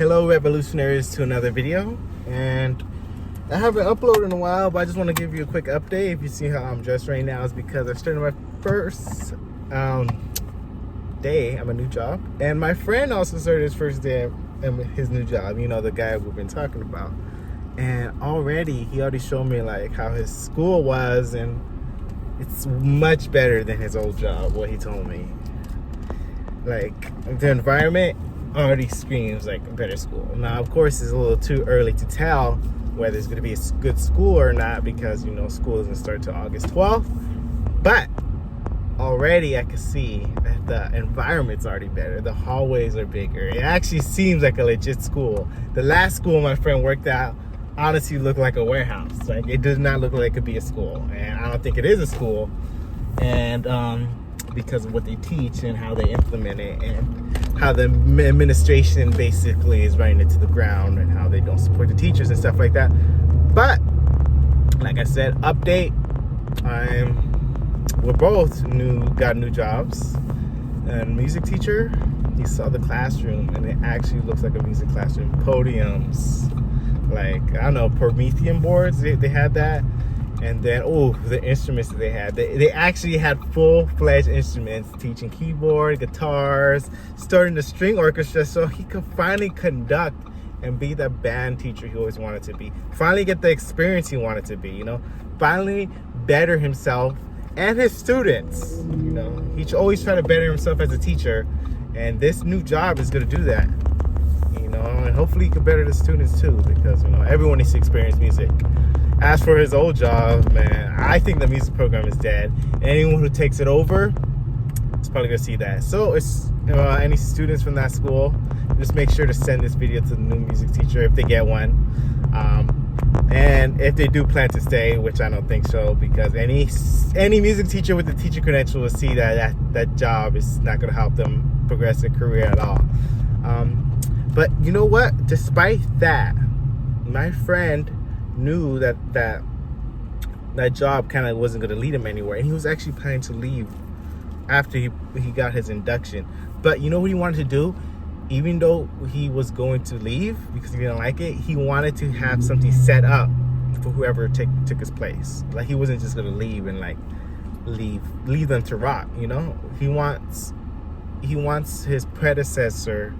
Hello revolutionaries, to another video, and I haven't uploaded in a while, but I just want to give you a quick update. If you see how I'm dressed right now, it's because I started my first day at my new job, and my friend also started his first day at his new job, you know, the guy we've been talking about. And he already showed me like how his school was, and it's much better than his old job, what he told me. Like, the environment already screams like a better school. Now, of course, it's a little too early to tell whether it's going to be a good school or not, because, you know, school doesn't start till August 12th. But already I can see that the environment's already better. The hallways are bigger. It actually seems like a legit school. The last school my friend worked at honestly looked like a warehouse. Like, it does not look like it could be a school, and I don't think it is a school. And because of what they teach and how they implement it, and how the administration basically is running it to the ground, and how they don't support the teachers and stuff like that. But like I said, update, we're both got new jobs. And music teacher, he saw the classroom, and it actually looks like a music classroom. Podiums, like, I don't know, Promethean boards, they had that. And then, the instruments that they had. They actually had full-fledged instruments, teaching keyboard, guitars, starting the string orchestra, so he could finally conduct and be the band teacher he always wanted to be. Finally get the experience he wanted to be, you know? Finally better himself and his students, you know? He always tried to better himself as a teacher, and this new job is going to do that, you know? And hopefully he can better the students too, because, you know, everyone needs to experience music. As for his old job, man, I think the music program is dead. Anyone who takes it over is probably gonna see that. So, it's any students from that school, just make sure to send this video to the new music teacher if they get one. And if they do plan to stay, which I don't think so, because any music teacher with a teacher credential will see that job is not gonna help them progress their career at all. But you know what? Despite that, my friend knew that job kind of wasn't going to lead him anywhere, and he was actually planning to leave after he got his induction. But you know what he wanted to do? Even though he was going to leave because he didn't like it, he wanted to have something set up for whoever took his place. Like, he wasn't just going to leave and like leave them to rot, you know? He wants his predecessor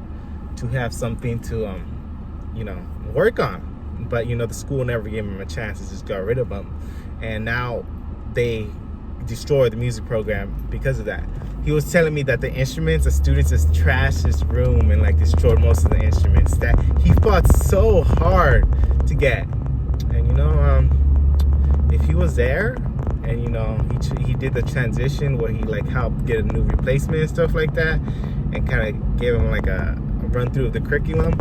to have something to you know, work on. But, you know, the school never gave him a chance. It just got rid of him. And now they destroyed the music program because of that. He was telling me that the instruments, the students just trashed his room and like destroyed most of the instruments that he fought so hard to get. And, you know, if he was there and, you know, he did the transition where he like helped get a new replacement and stuff like that, and kind of gave him like a run through of the curriculum,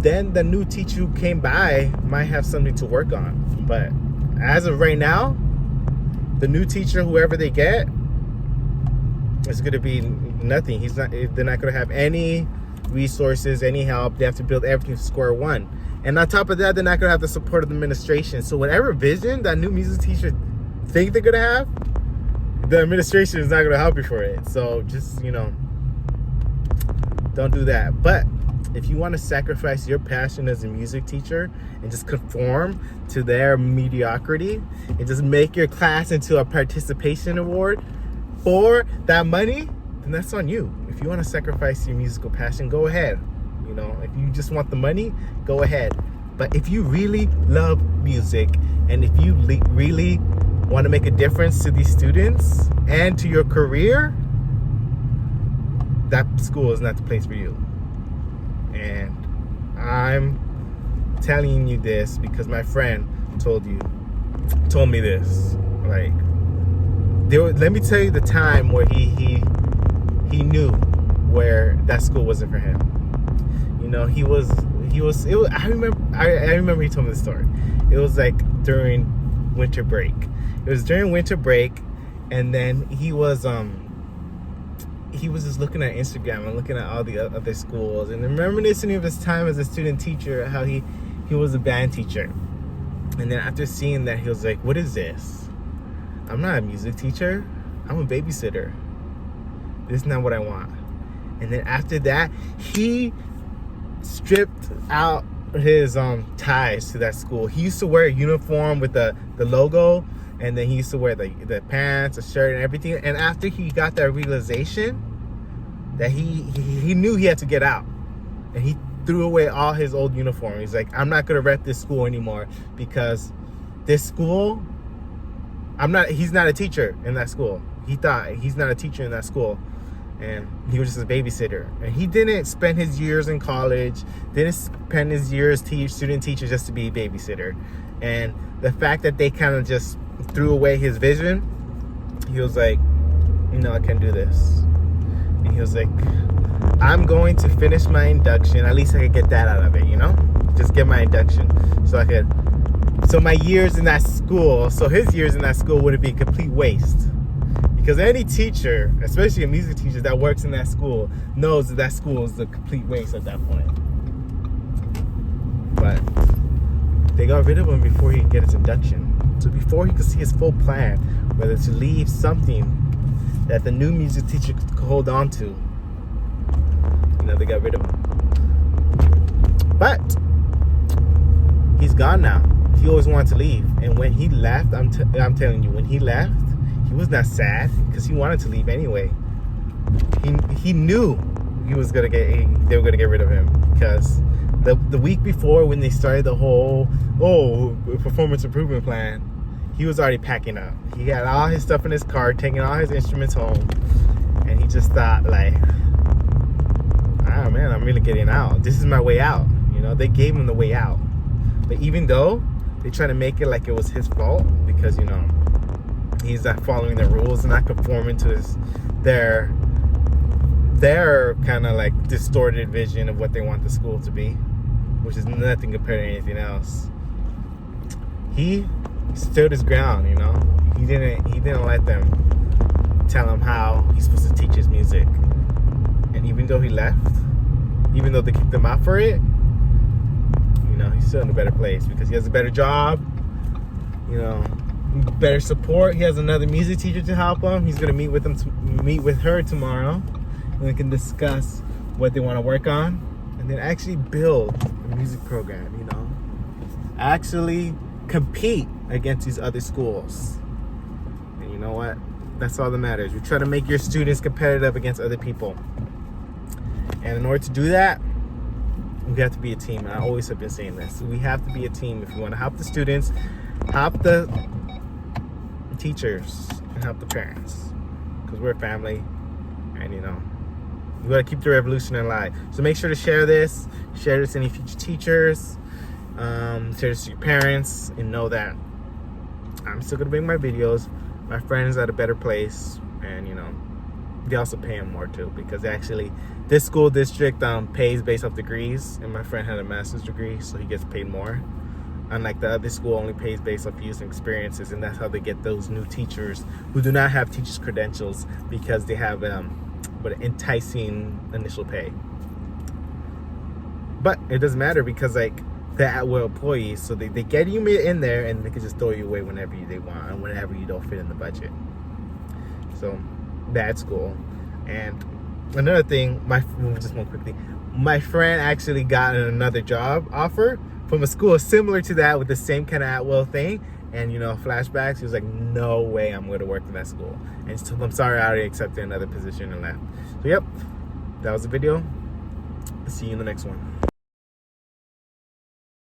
then the new teacher who came by might have something to work on. But as of right now, the new teacher, whoever they get, is going to be nothing. They're not going to have any resources, any help. They have to build everything from square one. And on top of that, they're not going to have the support of the administration. So whatever vision that new music teacher think they're going to have, the administration is not going to help you for it. So just, you know, don't do that. But if you want to sacrifice your passion as a music teacher and just conform to their mediocrity and just make your class into a participation award for that money, then that's on you. If you want to sacrifice your musical passion, go ahead. You know, if you just want the money, go ahead. But if you really love music, and if you really want to make a difference to these students and to your career, that school is not the place for you. And I'm telling you this because my friend told me this. Like, let me tell you the time where he knew where that school wasn't for him. You know, I remember he told me the story. It was like during winter break. It was during winter break, and then he was just looking at Instagram and looking at all the other schools, and reminiscing of his time as a student teacher, how he was a band teacher. And then after seeing that, he was like, what is this? I'm not a music teacher. I'm a babysitter. This is not what I want. And then after that, he stripped out his ties to that school. He used to wear a uniform with the logo, and then he used to wear the pants, a shirt, and everything. And after he got that realization that he knew he had to get out, and he threw away all his old uniform. He's like, I'm not gonna rep this school anymore, because this school, he's not a teacher in that school. He thought he's not a teacher in that school, and he was just a babysitter. And he didn't spend his years in college, didn't spend his years student teacher just to be a babysitter. And the fact that they kind of just threw away his vision, he was like, I can't do this. And he was like, I'm going to finish my induction. At least I could get that out of it, just get my induction, so my years in that school, so his years in that school wouldn't be a complete waste. Because any teacher, especially a music teacher that works in that school, knows that school is a complete waste at that point. But they got rid of him before he could get his induction. So before he could see his full plan, whether to leave something that the new music teacher could hold on to, they got rid of him. But he's gone now. He always wanted to leave. And when he left, I'm telling you, when he left, he was not sad, because he wanted to leave anyway. He knew they were gonna get rid of him, because the week before, when they started the whole performance improvement plan, he was already packing up. He had all his stuff in his car, taking all his instruments home, and he just thought, like, oh man, I'm really getting out. This is my way out. They gave him the way out. But even though they try to make it like it was his fault, because he's not following the rules and not conforming to their kind of like distorted vision of what they want the school to be, which is nothing compared to anything else. He stood his ground. He didn't let them tell him how he's supposed to teach his music. And even though he left, even though they kicked him out for it, he's still in a better place, because he has a better job, better support. He has another music teacher to help him. He's gonna meet with her tomorrow, and they can discuss what they want to work on, and then actually build a music program. Actually compete against these other schools. And you know what? That's all that matters. You try to make your students competitive against other people. And in order to do that, we have to be a team. And I always have been saying this. We have to be a team if we want to help the students, help the teachers, and help the parents. Because we're a family, and we got to keep the revolution alive. So make sure to share this to any future teachers, share this to your parents, and know that I'm still going to bring my videos. My friend's at a better place, and they also pay him more too, because actually this school district pays based off degrees, and my friend had a master's degree, so he gets paid more, unlike the other school only pays based off years and experiences. And that's how they get those new teachers who do not have teachers credentials, because they have an enticing initial pay. But it doesn't matter, because they're at-will employees, so they get you in there, and they can just throw you away whenever they want, and whenever you don't fit in the budget. So bad school. And another thing, just one quickly, my friend actually got another job offer from a school similar to that, with the same kind of at-will thing, and flashbacks. He was like, no way I'm going to work in that school. And he told him, I'm sorry, I already accepted another position and left. So yep, that was the video. See you in the next one.